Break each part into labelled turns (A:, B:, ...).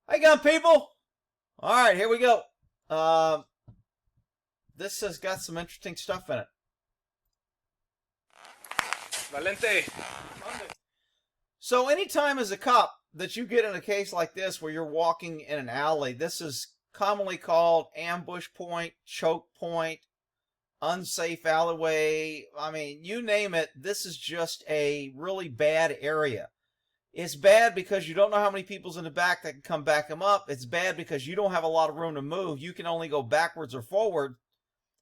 A: Hi again, people. All right, here we go. This has got some interesting stuff in it.
B: Valente.
A: So anytime as a cop that you get in a case like this where you're walking in an alley, this is commonly called ambush point, choke point, unsafe alleyway. I mean, you name it, this is just a really bad area. It's bad because you don't know how many people's in the back that can come back him up. It's bad because you don't have a lot of room to move. You can only go backwards or forward,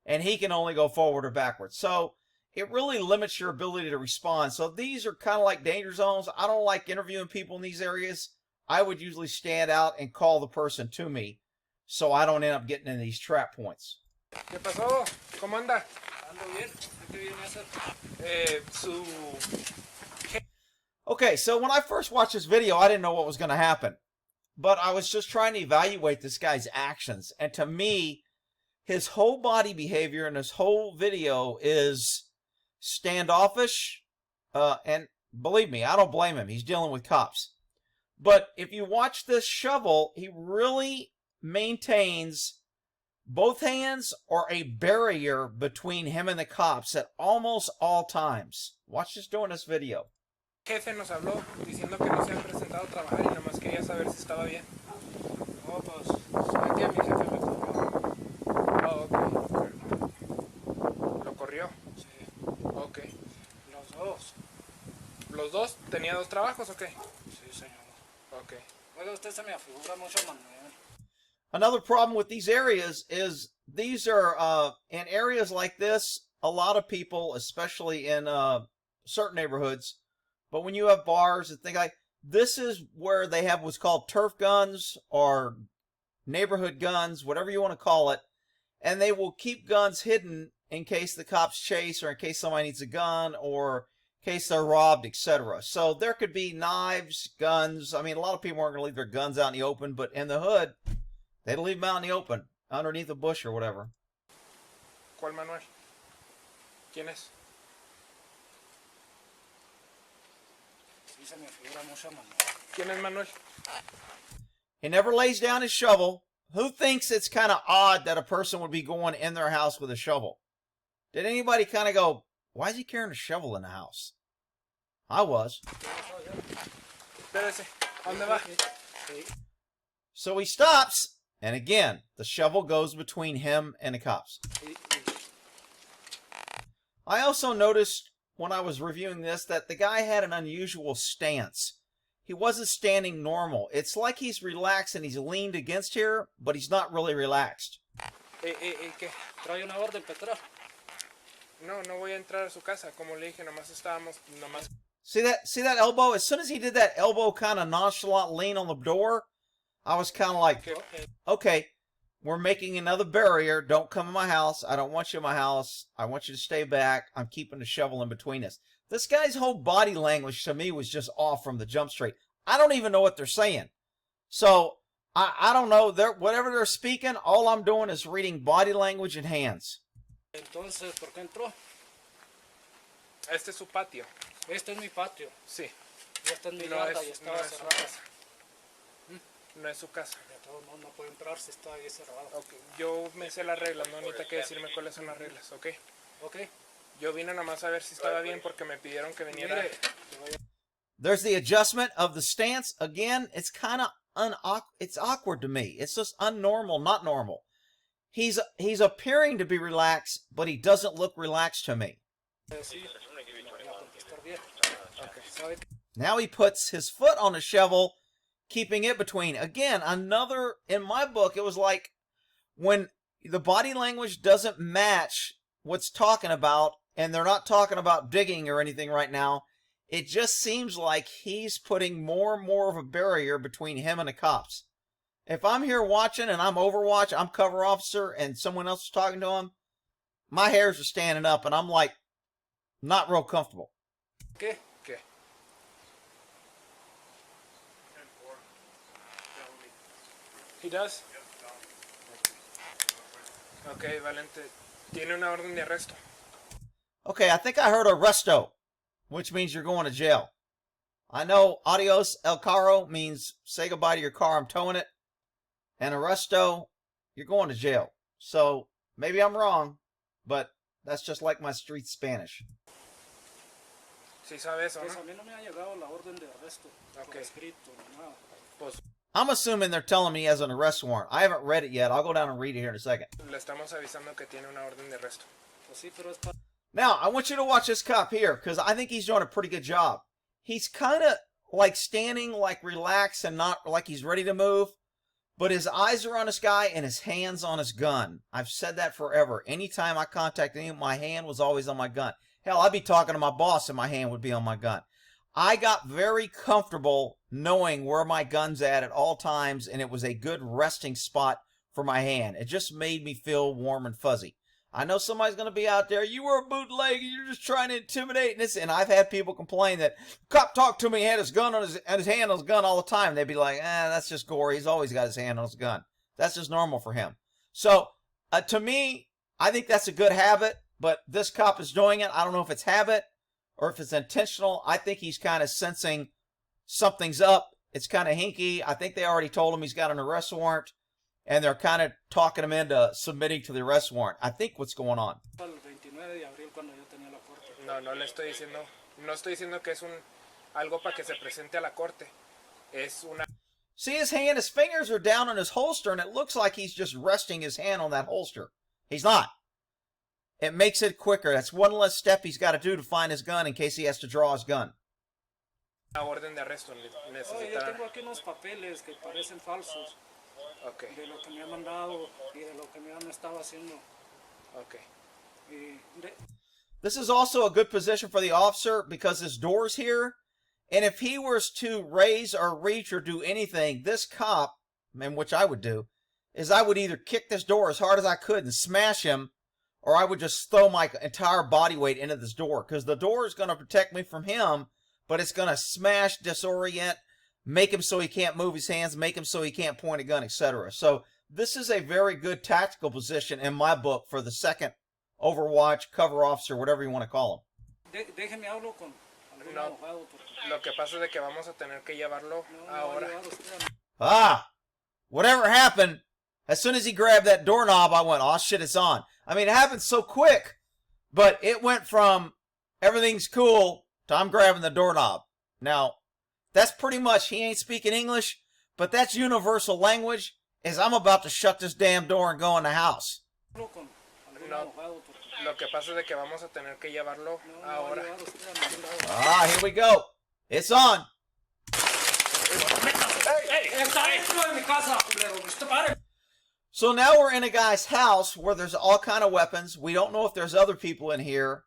A: and he can only go forward or backwards. So it really limits your ability to respond. So these are kind of like danger zones. I don't like interviewing people in these areas. I would usually stand out and call the person to me so I don't end up getting in these trap points.
B: ¿Qué pasó? ¿Cómo anda?
C: Ando bien. ¿Qué viene a hacer?
B: Su...
A: Okay, so when I first watched this video, I didn't know what was going to happen. But I was just trying to evaluate this guy's actions. And to me, his whole body behavior in this whole video is standoffish. And believe me, I don't blame him. He's dealing with cops. But if you watch this shovel, he really maintains both hands or a barrier between him and the cops at almost all times. Watch this during this video.
B: Jefe nos habló diciendo que no se han presentado a trabajar y nomás quería saber si estaba bien.
C: No, pues, ¿sabe qué? Mi jefe me corrió.
B: Oh, ok. ¿Lo corrió?
C: Sí,
B: Ok.
C: los dos.
B: ¿Los dos? ¿Tenía dos trabajos o qué?
C: Sí, señor.
B: Ok.
C: Oiga, usted se me afigura mucho, Manuel.
A: Another problem with these areas is these are, in areas like this, a lot of people, especially in certain neighborhoods, but when you have bars and things like this is where they have what's called turf guns or neighborhood guns, whatever you want to call it, and they will keep guns hidden in case the cops chase or in case somebody needs a gun or in case they're robbed, etc. So there could be knives, guns. I mean, a lot of people aren't going to leave their guns out in the open, but in the hood, they'd leave them out in the open, underneath a bush or whatever.
B: ¿Cuál Manuel? ¿Quién es?
C: Sí, se me afigura mucho, Manuel.
B: ¿Quién es Manuel?
A: He never lays down his shovel. Who thinks it's kind of odd that a person would be going in their house with a shovel? Did anybody kind of go, why is he carrying a shovel in the house? I was.
B: Espérese. ¿A dónde va?
A: So he stops, and again, the shovel goes between him and the cops. I also noticed when I was reviewing this that the guy had an unusual stance. He wasn't standing normal. It's like he's relaxed and he's leaned against here, but he's not really relaxed.
B: ¿Qué?
C: Trae una orden para entrar.
B: No, no voy a entrar a su casa. Como le dije, nomás estábamos... Nomás...
A: See that elbow? As soon as he did that elbow kind of nonchalant lean on the door, I was kind of like, okay, we're making another barrier. Don't come in my house. I don't want you in my house. I want you to stay back. I'm keeping the shovel in between us. This guy's whole body language to me was just off from the jump street. I don't even know what they're saying. So, I don't know. Whatever they're speaking, all I'm doing is reading body language and hands.
C: Entonces, ¿por qué entró?
B: Este es su patio.
C: Este es mi patio.
B: Sí.
C: Y esta es mi
B: No
C: yarda
B: es,
C: y
B: no
C: estaba
B: es su
C: cerrada.
B: casa. No es su casa.
C: De todo modo, no puede entrar si está ahí cerrado.
B: Okay. Yo me sé las reglas, no necesita que decirme cuáles son las reglas, ¿ok?
C: Ok.
B: Yo vine nomás a ver si estaba bien porque me pidieron que viniera.
C: Mire,
A: There's the adjustment of the stance. Again, it's kind of it's awkward to me. It's just unnormal, not normal. He's appearing to be relaxed, but he doesn't look relaxed to me.
C: sí, voy a contestar bien.
B: Okay.
C: ¿Sabe qué?
A: Now he puts his foot on the shovel, keeping it between. Again, another, in my book, it was like when the body language doesn't match what's talking about, and they're not talking about digging or anything right now, it just seems like he's putting more and more of a barrier between him and the cops. If I'm here watching and I'm Overwatch, I'm cover officer, and someone else is talking to him, my hairs are standing up, and I'm like, not real comfortable.
C: ¿Qué?
B: ¿Qué? He does? Okay, Valente. Tiene una orden de arresto.
A: Okay, I think I heard arresto, which means you're going to jail. I know adios el carro means say goodbye to your car, I'm towing it. And arresto, you're going to jail. So maybe I'm wrong, but that's just like my street Spanish.
B: Sí sabe eso,
C: Pues
B: ¿no?
C: a mí no me ha llegado la orden de arresto.
B: Ok.
C: Por escrito, ni nada.
B: Pues
A: I'm assuming they're telling me he has an arrest warrant. I haven't read it yet. I'll go down and read it here in a second.
B: le estamos avisando que tiene una orden de arresto.
C: Pues sí, pero es para...
A: Now, I want you to watch this cop here, because I think he's doing a pretty good job. He's kind of like standing, like relaxed and not like he's ready to move, but his eyes are on this guy and his hand's on his gun. I've said that forever. Anytime I contacted him, my hand was always on my gun. Hell, I'd be talking to my boss and my hand would be on my gun. I got very comfortable knowing where my gun's at all times, and it was a good resting spot for my hand. It just made me feel warm and fuzzy. I know somebody's going to be out there, you were a bootleg, you're just trying to intimidate this. And I've had people complain that cop talked to me, he had his gun on his hand on his gun all the time. They'd be like, that's just Gory. He's always got his hand on his gun. That's just normal for him. So to me, I think that's a good habit, but this cop is doing it. I don't know if it's habit or if it's intentional. I think he's kind of sensing something's up. It's kind of hinky. I think they already told him he's got an arrest warrant, and they're kind of talking him into submitting to the arrest warrant. I think what's going on.
C: El 29 de abril cuando yo tenía la corte.
B: No, no le estoy diciendo, no estoy diciendo que es algo para que se presente a la corte. Es una...
A: See his hand, his fingers are down on his holster, and it looks like he's just resting his hand on that holster. He's not. It makes it quicker. That's one less step he's got to do to find his gun in case he has to draw his gun.
B: Una orden de arresto.
C: Oh, yo
B: Necesita...
C: tengo aquí unos papeles que parecen falsos.
B: Ok,
C: De lo que me han mandado y de lo que me han estado haciendo.
B: ok.
C: Y
A: This is also a good position for the officer because his door's here. And if he was to raise or reach or do anything, this cop, and which I would do, is I would either kick this door as hard as I could and smash him, or I would just throw my entire body weight into this door, because the door is going to protect me from him, but it's going to smash, disorient, make him so he can't move his hands, make him so he can't point a gun, etc. So this is a very good tactical position in my book for the second Overwatch cover officer, whatever you want to call him.
C: déjeme hablo con algún
B: No.
C: abogado porque
B: Lo que pasa es de que vamos a tener que llevarlo
C: no va a
B: ahora.
C: llevar usted a...
A: Ah, whatever happened, as soon as he grabbed that doorknob, I went, oh shit, it's on. I mean, it happened so quick, but it went from everything's cool to I'm grabbing the doorknob. Now, that's pretty much, he ain't speaking English, but that's universal language, is I'm about to shut this damn door and go in the house.
C: Hablo con algún
B: No.
C: abogado porque
B: Lo que pasa es de que vamos a tener que llevarlo
C: no va a
B: ahora.
C: llevar usted a ningún lado.
A: Ah, here we go. It's on.
C: Está dentro de mi casa, culero. Usted pare.
A: So now we're in a guy's house where there's all kind of weapons. We don't know if there's other people in here.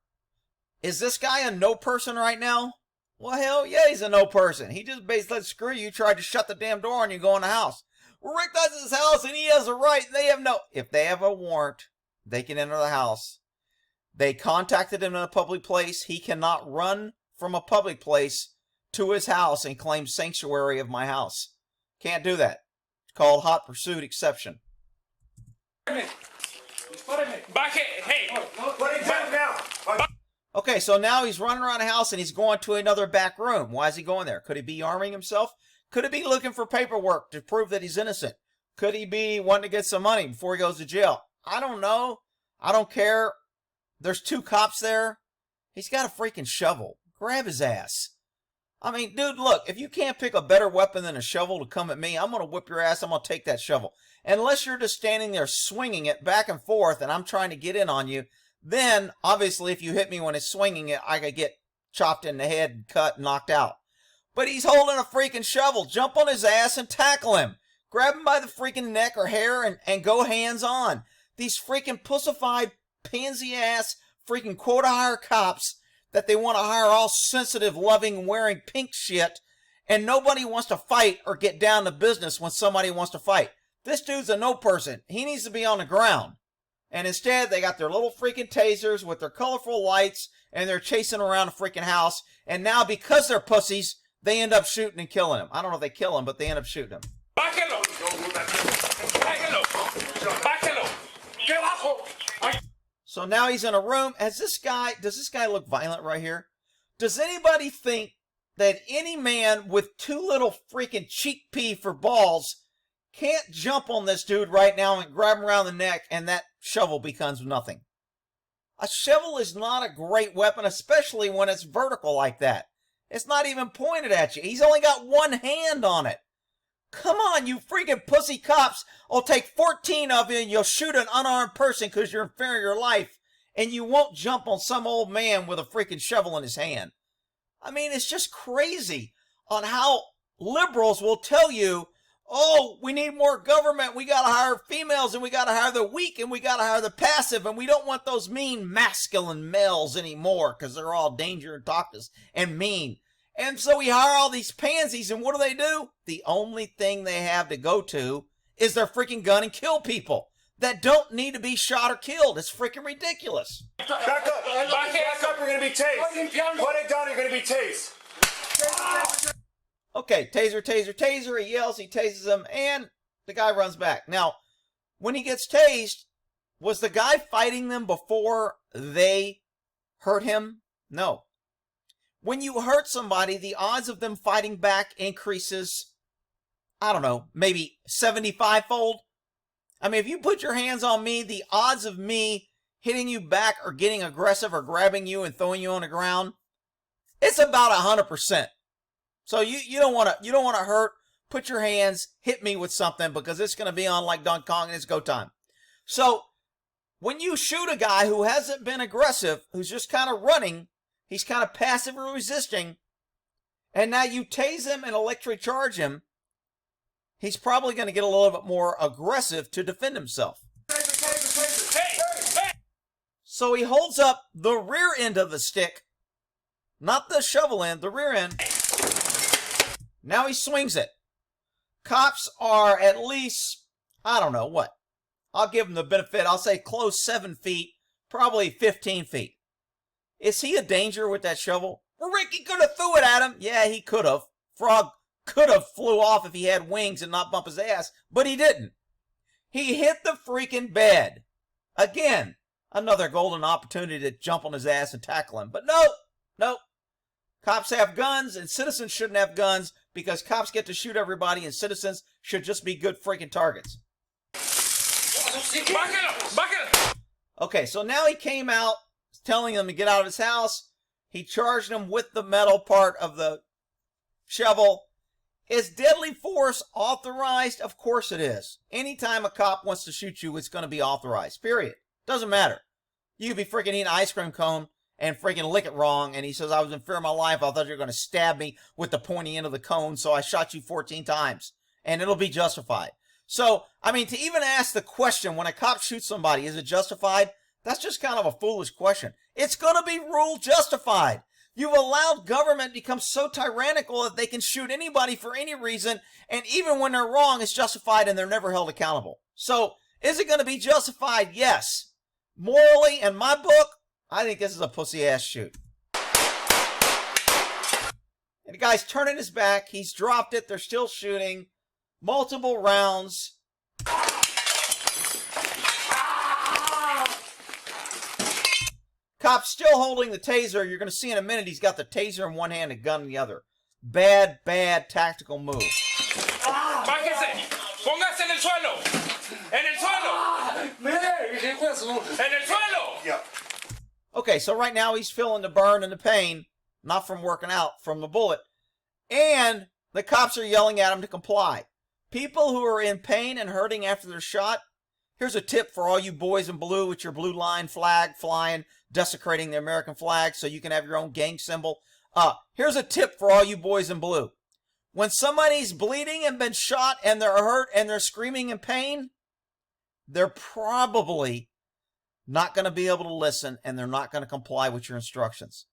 A: Is this guy a no person right now? Well, hell yeah, he's a no person. He just basically said, screw you, tried to shut the damn door and you go in the house. We're Rick does his house and he has a right. They have no... If they have a warrant, they can enter the house. They contacted him in a public place. He cannot run from a public place to his house and claim sanctuary of my house. Can't do that. It's called hot pursuit exception.
C: Dispáreme.
B: Baje, hey,
C: What is that now?
A: Okay, so now he's running around the house and he's going to another back room. Why is he going there? Could he be arming himself? Could he be looking for paperwork to prove that he's innocent? Could he be wanting to get some money before he goes to jail? I don't know. I don't care. There's two cops there. He's got a freaking shovel. Grab his ass. I mean, dude, look, if you can't pick a better weapon than a shovel to come at me, I'm going to whip your ass. I'm going to take that shovel. Unless you're just standing there swinging it back and forth and I'm trying to get in on you, then, obviously, if you hit me when it's swinging it, I could get chopped in the head and cut and knocked out. But he's holding a freaking shovel. Jump on his ass and tackle him. Grab him by the freaking neck or hair and go hands on. These freaking pussified, pansy-ass, freaking quota-hire cops that they want to hire all sensitive, loving, wearing pink shit, and nobody wants to fight or get down to business when somebody wants to fight. This dude's a no person. He needs to be on the ground. And instead, they got their little freaking tasers with their colorful lights, and they're chasing around the freaking house. And now, because they're pussies, they end up shooting and killing him. I don't know if they kill him, but they end up shooting him.
B: bájelo, bájelo, bájelo, que bajo.
A: So now he's in a room. Does this guy look violent right here? Does anybody think that any man with too little freaking cheek pee for balls can't jump on this dude right now and grab him around the neck and that shovel becomes nothing. A shovel is not a great weapon, especially when it's vertical like that. It's not even pointed at you. He's only got one hand on it. Come on, you freaking pussy cops. I'll take 14 of you and you'll shoot an unarmed person because you're in fear of your life. And you won't jump on some old man with a freaking shovel in his hand. I mean, it's just crazy on how liberals will tell you, oh, we need more government. We got to hire females and we got to hire the weak and we got to hire the passive. And we don't want those mean masculine males anymore because they're all danger and toxic and mean. And so we hire all these pansies, and what do? The only thing they have to go to is their freaking gun and kill people that don't need to be shot or killed. It's freaking ridiculous.
D: Back up. Back up, you're going to be tased. Put it down, you're going to be tased.
A: Okay, taser, taser, taser. He yells, he tases him, and the guy runs back. Now, when he gets tased, was the guy fighting them before they hurt him? No. When you hurt somebody, the odds of them fighting back increases, I don't know, maybe 75-fold. I mean, if you put your hands on me, the odds of me hitting you back or getting aggressive or grabbing you and throwing you on the ground, it's about 100%. So you don't want to hurt. Put your hands, hit me with something because it's going to be on like Donkey Kong and it's go time. So when you shoot a guy who hasn't been aggressive, who's just kind of running, he's kind of passively resisting, and now you tase him and electric charge him, he's probably going to get a little bit more aggressive to defend himself. So he holds up the rear end of the stick, not the shovel end, the rear end. Now he swings it. Cops are at least, I don't know, what? I'll give him the benefit. I'll say close 7 feet, probably 15 feet. Is he a danger with that shovel? Well, Ricky could have threw it at him. Yeah, he could have. Frog could have flew off if he had wings and not bump his ass, but he didn't. He hit the freaking bed. Again, another golden opportunity to jump on his ass and tackle him. But nope. Cops have guns and citizens shouldn't have guns because cops get to shoot everybody and citizens should just be good freaking targets. Okay, so now he came out telling them to get out of his house. He charged them with the metal part of the shovel. Is deadly force authorized? Of course it is. Anytime a cop wants to shoot you, it's going to be authorized. Period. Doesn't matter. You could be freaking eating an ice cream cone and freaking lick it wrong, and he says, I was in fear of my life. I thought you were going to stab me with the pointy end of the cone, so I shot you 14 times. And it'll be justified. So, I mean, to even ask the question, when a cop shoots somebody, is it justified? That's just kind of a foolish question. It's going to be ruled justified. You've allowed government to become so tyrannical that they can shoot anybody for any reason, and even when they're wrong, it's justified and they're never held accountable. So, is it going to be justified? Yes. Morally, in my book, I think this is a pussy-ass shoot. And the guy's turning his back. He's dropped it. They're still shooting. Multiple rounds. Cop's still holding the taser. You're going to see in a minute he's got the taser in one hand and gun in the other. Bad tactical move.
B: Bájese. Póngase en el suelo. En el suelo. En el suelo.
D: Yeah.
A: Okay, so right now he's feeling the burn and the pain, not from working out, from the bullet. And the cops are yelling at him to comply. People who are in pain and hurting after they're shot, here's a tip for all you boys in blue with your blue line flag flying, desecrating the American flag so you can have your own gang symbol. Here's a tip for all you boys in blue. When somebody's bleeding and been shot and they're hurt and they're screaming in pain, they're probably not going to be able to listen and they're not going to comply with your instructions.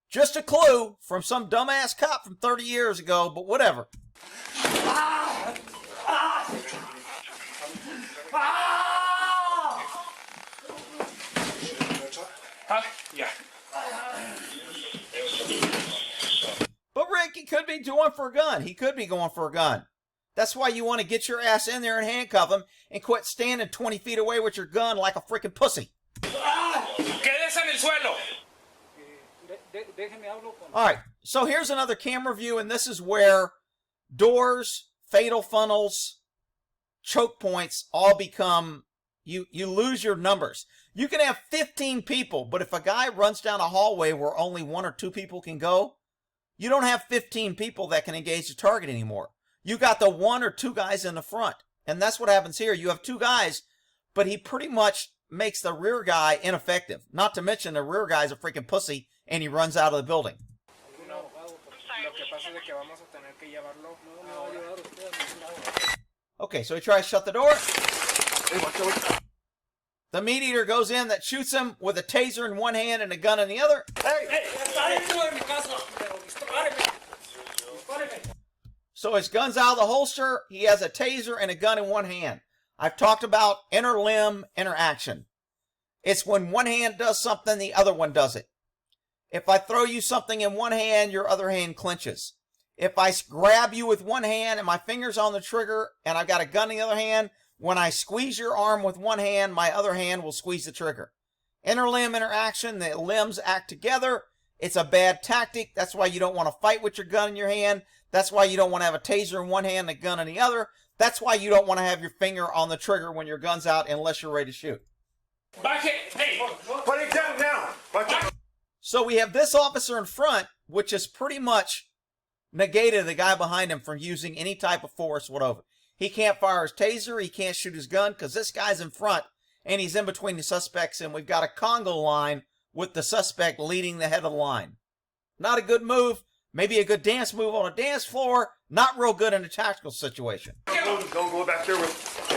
A: Just a clue from some dumbass cop from 30 years ago, but whatever.
B: Huh? Yeah.
A: But Rick, he could be going for a gun. He could be going for a gun. That's why you want to get your ass in there and handcuff him and quit standing 20 feet away with your gun like a freaking pussy.
B: Quédese en el suelo.
A: All right, So here's another camera view, and this is where doors, fatal funnels, choke points all become, you lose your numbers. You can have 15 people, but if a guy runs down a hallway where only 1 or 2 people can go, you don't have 15 people that can engage the target anymore. You got the 1 or 2 guys in the front. And that's what happens here. You have 2 guys, but he pretty much makes the rear guy ineffective. Not to mention the rear guy's a freaking pussy and he runs out of the building.
B: No, lo que pasa es que vamos a tener que llevarlo ahora.
A: Okay, so he tries to shut the door. The meat eater goes in that shoots him with a taser in one hand and a gun in the other. So his gun's out of the holster. He has a taser and a gun in one hand. I've talked about inner limb interaction. It's when one hand does something, the other one does it. If I throw you something in one hand, your other hand clenches. If I grab you with one hand and my finger's on the trigger and I've got a gun in the other hand, when I squeeze your arm with one hand, my other hand will squeeze the trigger. Inner limb interaction, the limbs act together. It's a bad tactic. That's why you don't want to fight with your gun in your hand. That's why you don't want to have a taser in one hand and a gun in the other. That's why you don't want to have your finger on the trigger when your gun's out unless you're ready to shoot.
D: Back it! Hey! Put it down now!
A: So we have this officer in front, which has pretty much negated the guy behind him from using any type of force whatever. He can't fire his taser, he can't shoot his gun, because this guy's in front, and he's in between the suspects, and we've got a Congo line with the suspect leading the head of the line. Not a good move. Maybe a good dance move on a dance floor. Not real good in a tactical situation.
D: Don't go back there with...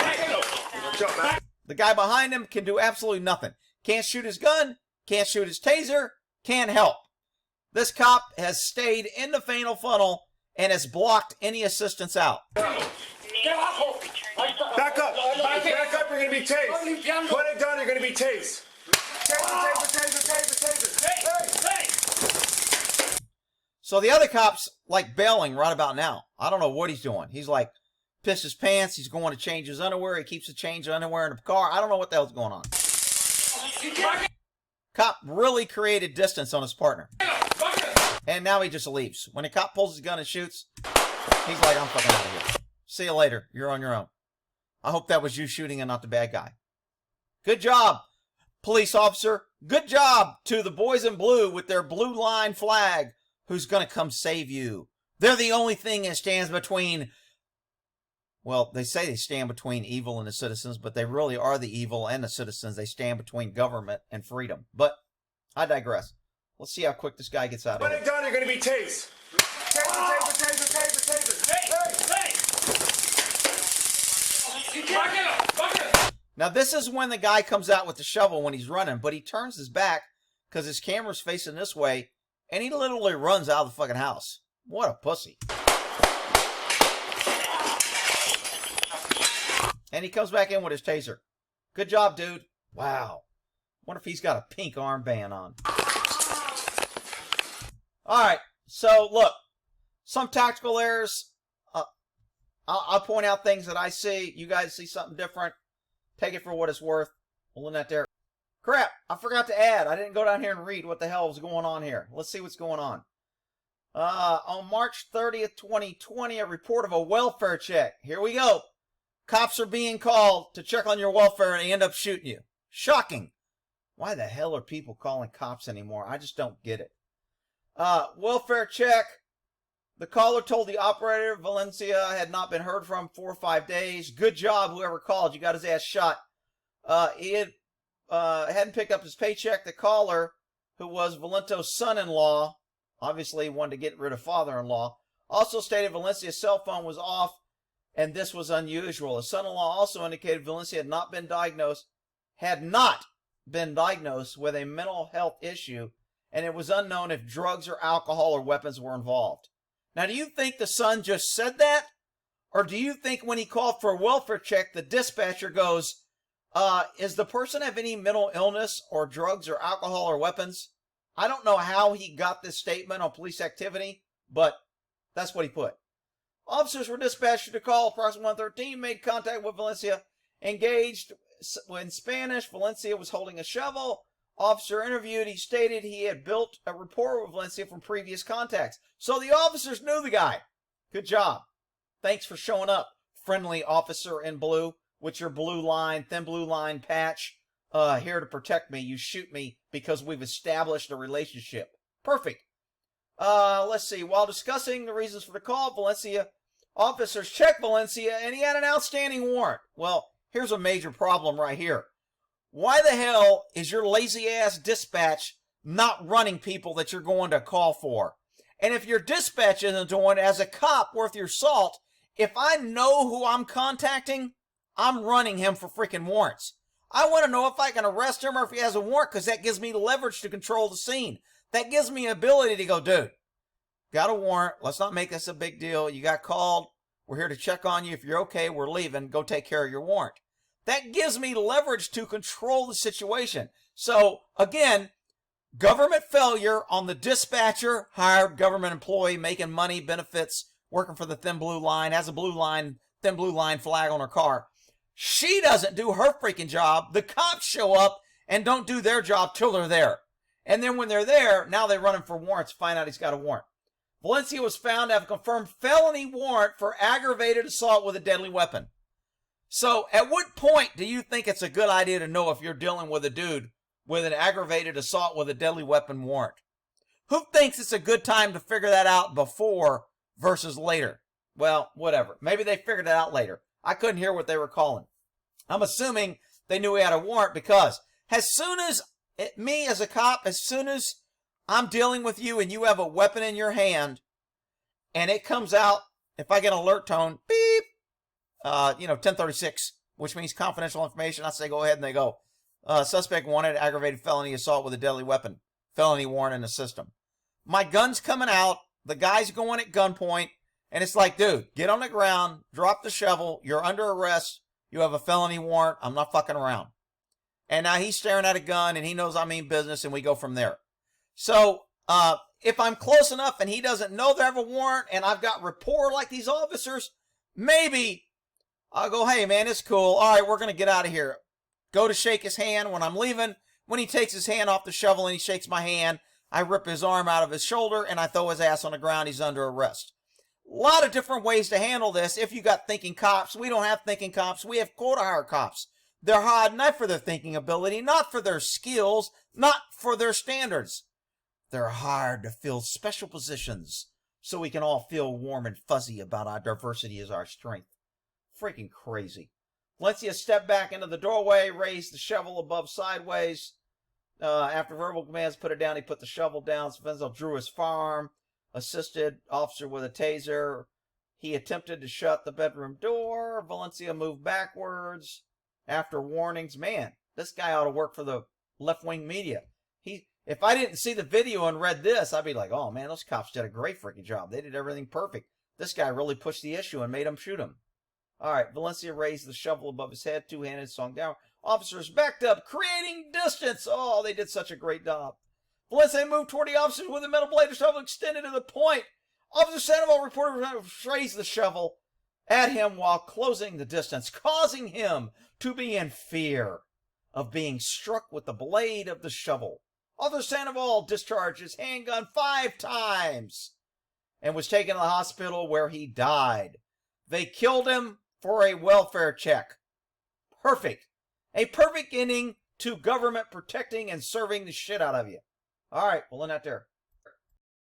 D: Jump back.
A: The guy behind him can do absolutely nothing. Can't shoot his gun, can't shoot his taser, can't help. This cop has stayed in the fatal funnel and has blocked any assistance out.
D: Back up! Back up, you're gonna be tased. Put it down, you're gonna be tased. Taser. Hey!
A: So the other cop's like bailing right about now. I don't know what he's doing. He's like pissed his pants. He's going to change his underwear. He keeps the change of underwear in the car. I don't know what the hell's going on. Cop really created distance on his partner. And now he just leaves. When a cop pulls his gun and shoots, he's like, I'm fucking out of here. See you later. You're on your own. I hope that was you shooting and not the bad guy. Good job, police officer. Good job to the boys in blue with their blue line flag who's going to come save you. They're the only thing that stands between, well, they say they stand between evil and the citizens, but they really are the evil and the citizens. They stand between government and freedom. But I digress. Let's see how quick this guy gets out of here.
D: Put it down, you're going to be tased. Taser. Hey!
A: Now this is when the guy comes out with the shovel when he's running, but he turns his back because his camera's facing this way, and he literally runs out of the fucking house. What a pussy. And he comes back in with his taser. Good job, dude. Wow. Wonder if he's got a pink armband on. Alright, so look. Some tactical errors. I'll point out things that I see. You guys see something different. Take it for what it's worth. We'll end that there. Crap, I forgot to add. I didn't go down here and read what the hell was going on here. Let's see what's going on. On March 30th, 2020, a report of a welfare check. Here we go. Cops are being called to check on your welfare and they end up shooting you. Shocking. Why the hell are people calling cops anymore? I just don't get it. Welfare check. The caller told the operator Valencia had not been heard from 4 or 5 days. Good job, whoever called. You got his ass shot. He hadn't picked up his paycheck. The caller, who was Valento's son-in-law, obviously wanted to get rid of father-in-law, also stated Valencia's cell phone was off, and this was unusual. His son-in-law also indicated Valencia had not been diagnosed with a mental health issue, and it was unknown if drugs or alcohol or weapons were involved. Now, do you think the son just said that? Or do you think when he called for a welfare check, the dispatcher goes, is the person have any mental illness or drugs or alcohol or weapons? I don't know how he got this statement on police activity, but that's what he put. Officers were dispatched to call approximately 113, made contact with Valencia, engaged in Spanish. Valencia was holding a shovel. officer interviewed, he stated he had built a rapport with Valencia from previous contacts. So the officers knew the guy. Good job. Thanks for showing up, friendly officer in blue, with your blue line, thin blue line patch. Here to protect me. You shoot me because we've established a relationship. Perfect. Let's see. While discussing the reasons for the call, Valencia officers checked Valencia, and he had an outstanding warrant. Well, here's a major problem right here. Why the hell is your lazy-ass dispatch not running people that you're going to call for? And if your dispatch isn't doing it, as a cop worth your salt, if I know who I'm contacting, I'm running him for freaking warrants. I want to know if I can arrest him or if he has a warrant, because that gives me leverage to control the scene. That gives me ability to go, dude, got a warrant. Let's not make this a big deal. You got called. We're here to check on you. If you're okay, we're leaving. Go take care of your warrant. That gives me leverage to control the situation. So, again, government failure on the dispatcher, hired government employee, making money, benefits, working for the thin blue line, has a blue line, thin blue line flag on her car. She doesn't do her freaking job. The cops show up and don't do their job till they're there. And then when they're there, now they run him for warrants, find out he's got a warrant. Valencia was found to have a confirmed felony warrant for aggravated assault with a deadly weapon. So at what point do you think it's a good idea to know if you're dealing with a dude with an aggravated assault with a deadly weapon warrant? Who thinks it's a good time to figure that out before versus later? Well, whatever. Maybe they figured it out later. I couldn't hear what they were calling. I'm assuming they knew he had a warrant because as soon as me as a cop, as soon as I'm dealing with you and you have a weapon in your hand and it comes out, if I get an alert tone, beep, 1036, which means confidential information, I say go ahead and they go. Suspect wanted aggravated felony assault with a deadly weapon. Felony warrant in the system. My gun's coming out. The guy's going at gunpoint. And it's like, dude, get on the ground, drop the shovel, you're under arrest, you have a felony warrant, I'm not fucking around. And now he's staring at a gun and he knows I mean business and we go from there. So, if I'm close enough and he doesn't know they have a warrant and I've got rapport like these officers, maybe I'll go, hey man, it's cool. All right, we're going to get out of here. Go to shake his hand when I'm leaving. When he takes his hand off the shovel and he shakes my hand, I rip his arm out of his shoulder and I throw his ass on the ground. He's under arrest. A lot of different ways to handle this. If you got thinking cops, we don't have thinking cops. We have quota hire cops. They're hired not for their thinking ability, not for their skills, not for their standards. They're hired to fill special positions so we can all feel warm and fuzzy about our diversity as our strength. Freaking crazy. Valencia stepped back into the doorway, raised the shovel above sideways. After verbal commands, put it down. He put the shovel down. Svenzel drew his firearm. Assisted officer with a taser. He attempted to shut the bedroom door. Valencia moved backwards. After warnings, man, this guy ought to work for the left-wing media. If I didn't see the video and read this, I'd be like, oh man, those cops did a great freaking job. They did everything perfect. This guy really pushed the issue and made him shoot him. All right, Valencia raised the shovel above his head, two-handed, swung down. Officers backed up, creating distance. Oh, they did such a great job. Valencia moved toward the officers with a metal blade of shovel extended to the point. Officer Sandoval reported raised the shovel at him while closing the distance, causing him to be in fear of being struck with the blade of the shovel. Officer Sandoval discharged his handgun 5 times and was taken to the hospital where he died. They killed him for a welfare check. Perfect. A perfect ending to government protecting and serving the shit out of you. All right, we'll end that there.